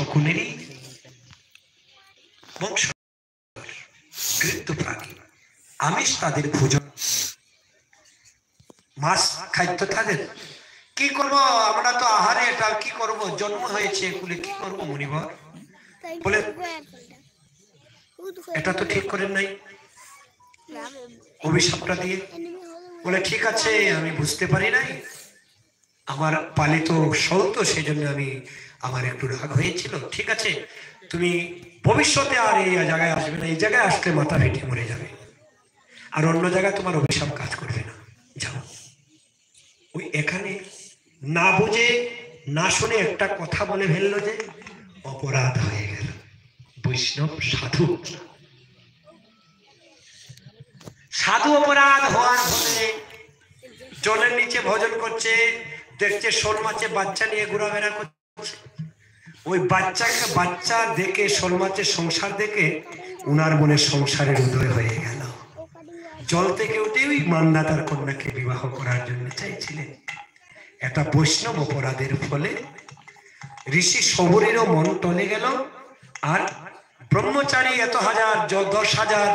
সকলেরই বংশ কৃত্য প্রাণী, আমিষ তাদের ভোজন, মাছ খাদ্য তাদের। কি করব আমরা তো আহারে, এটা কি করব, জন্ম হয়েছে কুলে, কি করব মুনিবর? বলে এটা তো ঠিক করেন নাই অভিশাপটা দিয়ে। বলে ঠিক আছে, আমি বুঝতে পারি নাই, আমার পালিত সত্য, সেই জন্য আমার একটু রাগ হয়েছিল। ঠিক আছে, তুমি ভবিষ্যতে আর এই জায়গায় আসবে না, এই জায়গায় আসলে মাথা ফেটে মরে যাবে, আর অন্য জায়গায় তোমার অভিশাপ কাজ করবে না, যাও। ওই এখানে না বুঝে না শুনে একটা কথা বলে ফেললো যে অপরাধ হয়ে গেল। বৈষ্ণব সাধু সাধু অপরাধ হওয়ার ফলে জলের নিচে ভজন করছে, দেখছে শোল মাছে বাচ্চা নিয়ে ঘোরাফেরা করছে। ওই বাচ্চা দেখে, শোল মাছের সংসার দেখে উনার মনে সংসারের উদয় হয়ে গেল। জল থেকে উঠে ওই মান্দাতার কন্যাকে বিবাহ করার জন্য চাইছিলেন। এটা বৈষ্ণব অপরাধের ফলে ঋষি শবরীরও মন টলে গেল, আর ব্রহ্মচারী এত 10,000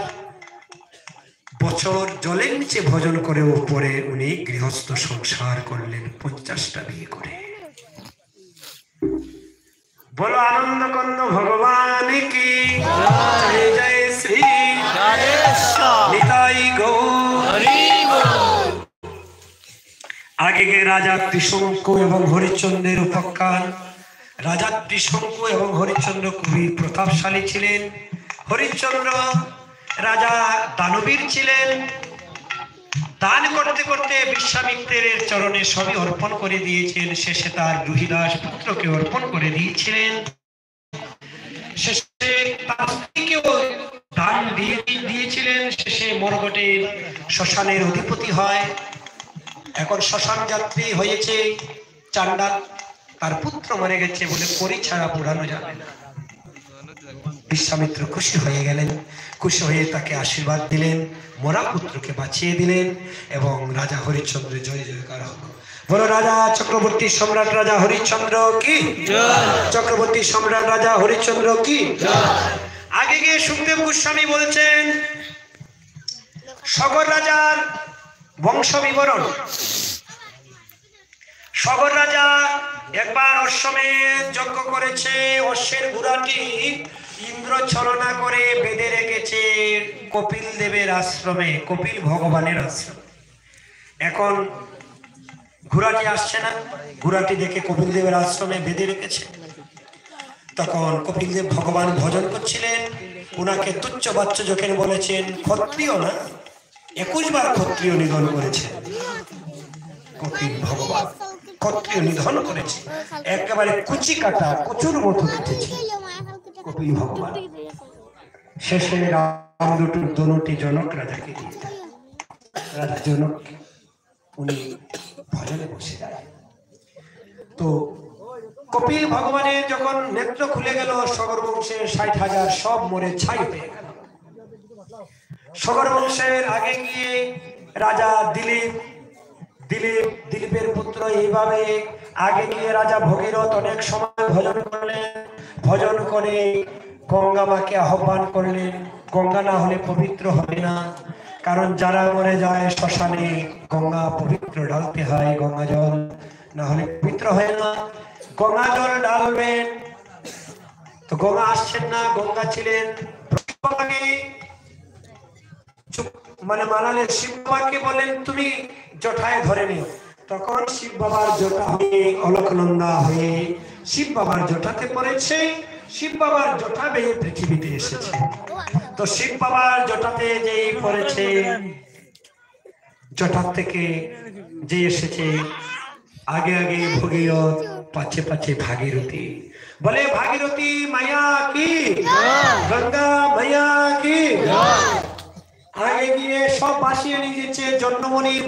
বছর জলের নিচে ভজন করে উপরে উনি গৃহস্থ সংসার করলেন 50টা বিয়ে করে। বলো আনন্দ কন্দ ভগবান কি জয়, জয় শ্রী নিতাই গৌর। আগে রাজা ত্রিশঙ্কু এবং হরিশ্চন্দ্রের উপাখ্যান। রাজা ত্রিশঙ্কু এবং হরিশ্চন্দ্র খুবই প্রতাপশালী ছিলেন। হরিশ্চন্দ্র রাজা দানবীর ছিলেন। দান করতে করতে বিশ্বামিত্রের চরণে সবই অর্পণ করে দিয়েছেন। শেষে তার রুহিদাস পুত্রকে অর্পণ করে দিয়েছিলেন। শেষে তার স্ত্রীকেও দান দিয়েছিলেন। শেষে মরগটে শ্মশানের অধিপতি হয়। এখন শ্মশান যাত্রী হয়েছে চান্ডাল, তার পুত্র মরে গেছে বলে করি ছাড়া পুরানো যাবে না। বিশ্বামিত্র খুশি হয়ে গেলেন। খুশি হয়ে তাকে আশীর্বাদ দিলেন, মরা পুত্রকে বাঁচিয়ে দিলেন, এবং রাজা হরিশ্চন্দ্রের জয় জয়কার হলো। বলো রাজা চক্রবর্তী সম্রাট রাজা হরিশ্চন্দ্র কি জয়। চক্রবর্তী সম্রাট রাজা হরিশ্চন্দ্র কি জয়। আগে গিয়ে সুখদেব গোস্বামী বলছেন সগর রাজার বংশ বিবরণ। সগর রাজা একবার অশ্বমেধ যজ্ঞ করেছে। অশ্বের ঘোড়াটি ইন্দ্র ছলনা করে বেঁধে রেখেছে কপিল দেবের আশ্রমে, কপিল ভগবানের আশ্রমে। এখন ঘোড়াটি আসছে না, ঘোড়াটি দেখে কপিল দেবের আশ্রমে বেঁধে রেখেছে। তখন কপিল দেব ভগবান ভজন করছিলেন। ওনাকে তুচ্ছ বাচ্চ যখন বলেছেন, ক্ষত্রিয় না, 21 বার ক্ষত্রিয় নিধন করেছে কপিল ভগবান, ক্ষত্রিয় নিধন করেছে, একেবারে কুচি কাটা কচুর মতো কেটেছে কপিল ভগবান। শেষে রাম দুটি জনক রাজাকে দিয়ে দেয়। রাজা জনক উনি ভজনে বসে যায়। তো কপিল ভগবানের যখন নেত্র খুলে গেল, সগর বংশের 60,000 সব মরে ছাই হয়ে গেল। সগর বংশের আগে গিয়ে রাজা দিলীপের পুত্র এইভাবে আগে গিয়ে রাজা ভগীরথ অনেক সময় ভজন করলেন। ভজন করে গঙ্গা মাকে আহ্বান করলেন। গঙ্গা না হলে পবিত্র হবে না, কারণ যারা মরে যায় শ্মশানে গঙ্গা পবিত্র ঢালতে হয়, গঙ্গা জল না হলে পবিত্র হয় না। গঙ্গা জল ঢালবেন, তো গঙ্গা আসছেন না। গঙ্গা ছিলেন মানালেন। শিব বাবাকে বলেন তুমি জটায় ধরে নিও। তখন শিব বাবার জটা হয়ে অলকনন্দা হয়ে শিব বাবার জটাতে পড়েছে। শিব বাবার জটা বেয়ে পৃথিবীতে এসেছে। তো শিব বাবার জটাতে যেই পড়েছে, জটার থেকে যে এসেছে, আগে আগে ভগীরথ, পাছে পাছে ভাগীরথী। বলে ভাগীরথী মায়া কি, গঙ্গা মায়া কি। আগে গিয়ে সব বাসিয়ে নিয়ে যেছে জন্মমণির